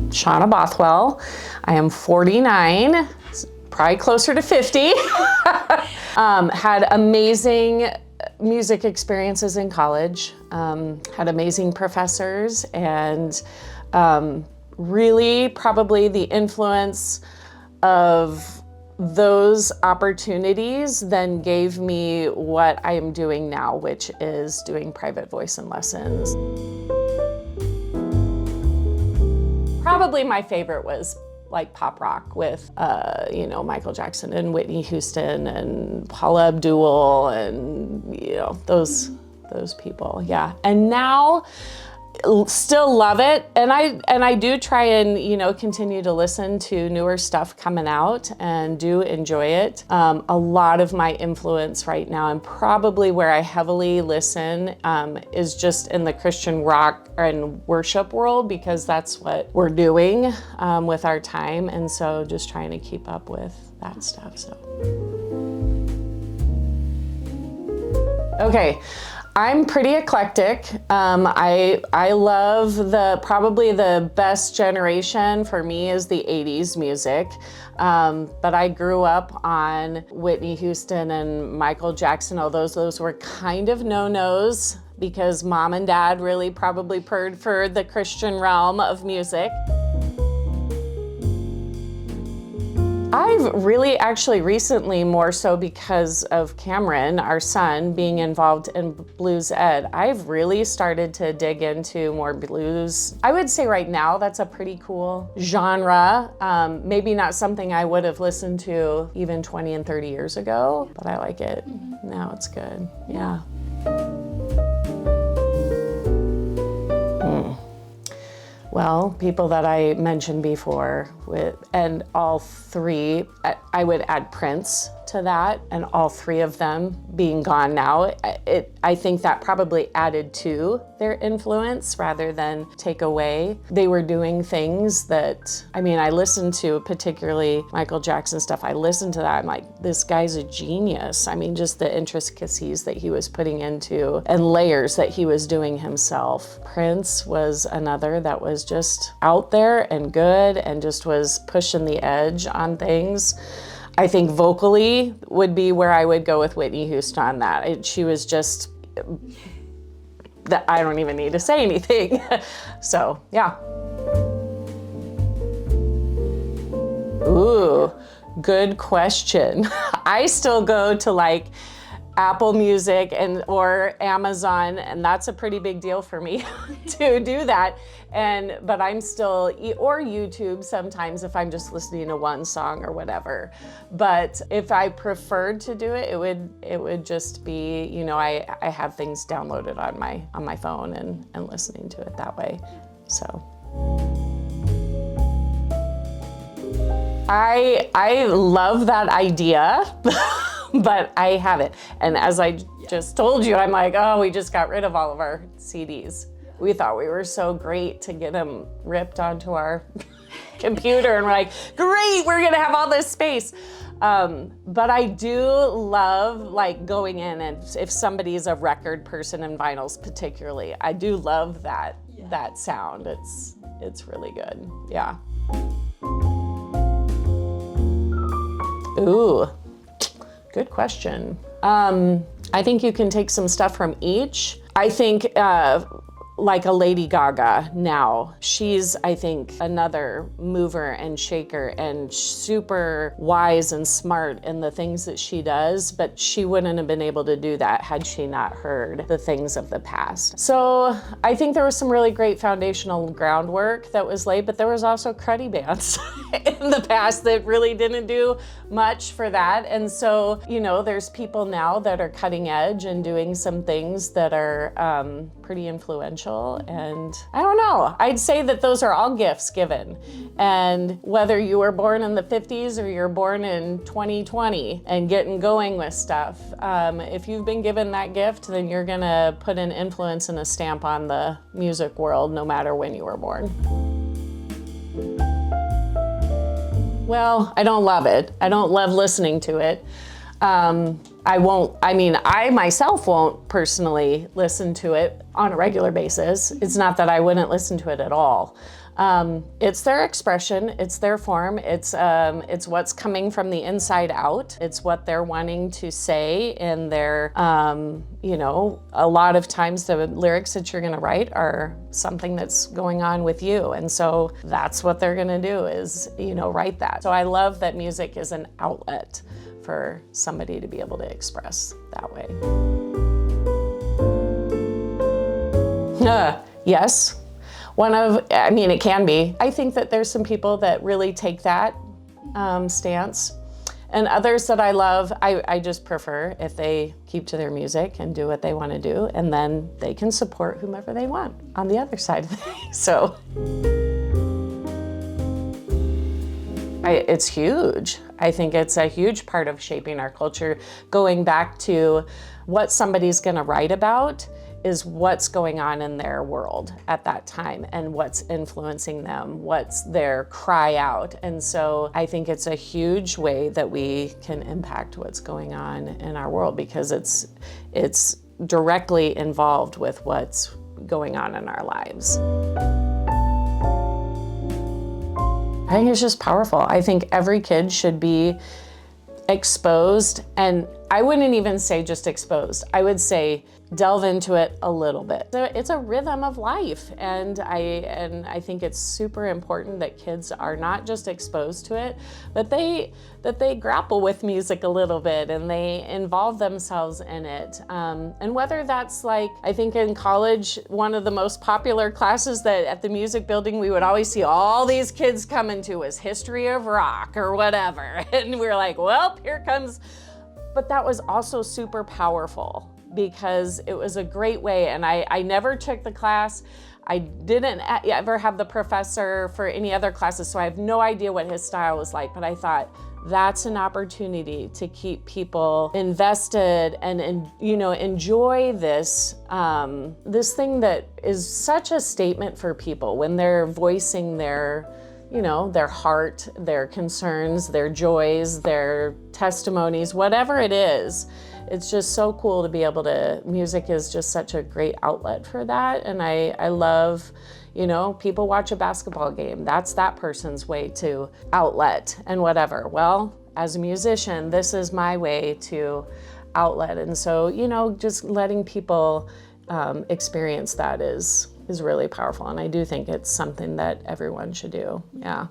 Shawna Bothwell. I am 49, probably closer to 50. Had amazing music experiences in college, had amazing professors, and really probably the influence of those opportunities then gave me what I am doing now, which is doing private voice and lessons. Probably my favorite was like pop rock with, Michael Jackson and Whitney Houston and Paula Abdul and, those people, yeah. And now, still love it, and I do try and continue to listen to newer stuff coming out and do enjoy it. A lot of my influence right now, and probably where I heavily listen, is just in the Christian rock and worship world, because that's what we're doing with our time, and so just trying to keep up with that stuff. So okay. I'm pretty eclectic. I love probably the best generation for me is the 80s music. But I grew up on Whitney Houston and Michael Jackson, although those were kind of no-nos because mom and dad really probably purred for the Christian realm of music. I've really actually recently, more so because of Cameron, our son, being involved in blues ed, I've really started to dig into more blues. I would say right now that's a pretty cool genre. Maybe not something I would have listened to even 20 and 30 years ago, but I like it. Now it's good, yeah. Well, people that I mentioned before, and all three, I would add Prince to that, and all three of them being gone now, I think that probably added to their influence rather than take away. They were doing things that, I listened to particularly Michael Jackson stuff. I listened to that, I'm like, this guy's a genius. Just the intricacies that he was putting into and layers that he was doing himself. Prince was another that was just out there and good and just was pushing the edge on things. I think vocally would be where I would go with Whitney Houston on that. She was just, I don't even need to say anything. So, yeah. Ooh, good question. I still go to like Apple Music or Amazon, and that's a pretty big deal for me to do that. But I'm still, or YouTube sometimes if I'm just listening to one song or whatever. But if I preferred to do it, it would just be, I have things downloaded on my phone and listening to it that way. So I love that idea. But I haven't. And as I just told you, I'm like, oh, we just got rid of all of our CDs. We thought we were so great to get them ripped onto our computer, and we're like, great, we're gonna have all this space. But I do love like going in, and if somebody's a record person in vinyls particularly, I do love that sound. It's really good, yeah. Ooh. Good question. I think you can take some stuff from each. I think like a Lady Gaga now. She's, I think, another mover and shaker and super wise and smart in the things that she does, but she wouldn't have been able to do that had she not heard the things of the past. So I think there was some really great foundational groundwork that was laid, but there was also cruddy bands in the past that really didn't do much for that. And so, there's people now that are cutting edge and doing some things that are pretty influential. And I don't know, I'd say that those are all gifts given. And whether you were born in the 50s or you're born in 2020 and getting going with stuff, if you've been given that gift, then you're gonna put an influence and a stamp on the music world no matter when you were born. Well, I don't love it. I don't love listening to it. I myself won't personally listen to it on a regular basis. It's not that I wouldn't listen to it at all. It's their expression, it's their form, it's what's coming from the inside out. It's what they're wanting to say in their, a lot of times the lyrics that you're gonna write are something that's going on with you. And so that's what they're gonna do is, write that. So I love that music is an outlet for somebody to be able to express that way. Yes. It can be. I think that there's some people that really take that stance. And others that I love, I just prefer if they keep to their music and do what they want to do, and then they can support whomever they want on the other side of things. So it's huge. I think it's a huge part of shaping our culture. Going back to what somebody's going to write about is what's going on in their world at that time and what's influencing them, what's their cry out. And so I think it's a huge way that we can impact what's going on in our world because it's directly involved with what's going on in our lives. I think it's just powerful. I think every kid should be exposed, and I wouldn't even say just exposed. I would say delve into it a little bit. It's a rhythm of life, and I think it's super important that kids are not just exposed to it, but that they grapple with music a little bit and they involve themselves in it. And whether that's like, I think in college, one of the most popular classes that at the music building we would always see all these kids come into was history of rock or whatever. And we were like, well, here comes. But that was also super powerful because it was a great way. And I never took the class. I didn't ever have the professor for any other classes, so I have no idea what his style was like, but I thought that's an opportunity to keep people invested and enjoy this, this thing that is such a statement for people when they're voicing their heart, their concerns, their joys, their testimonies, whatever it is. It's just so cool to be able to, music is just such a great outlet for that. And I love, people watch a basketball game. That's that person's way to outlet and whatever. Well, as a musician, this is my way to outlet. And so, just letting people experience that is really powerful. And I do think it's something that everyone should do. Yeah.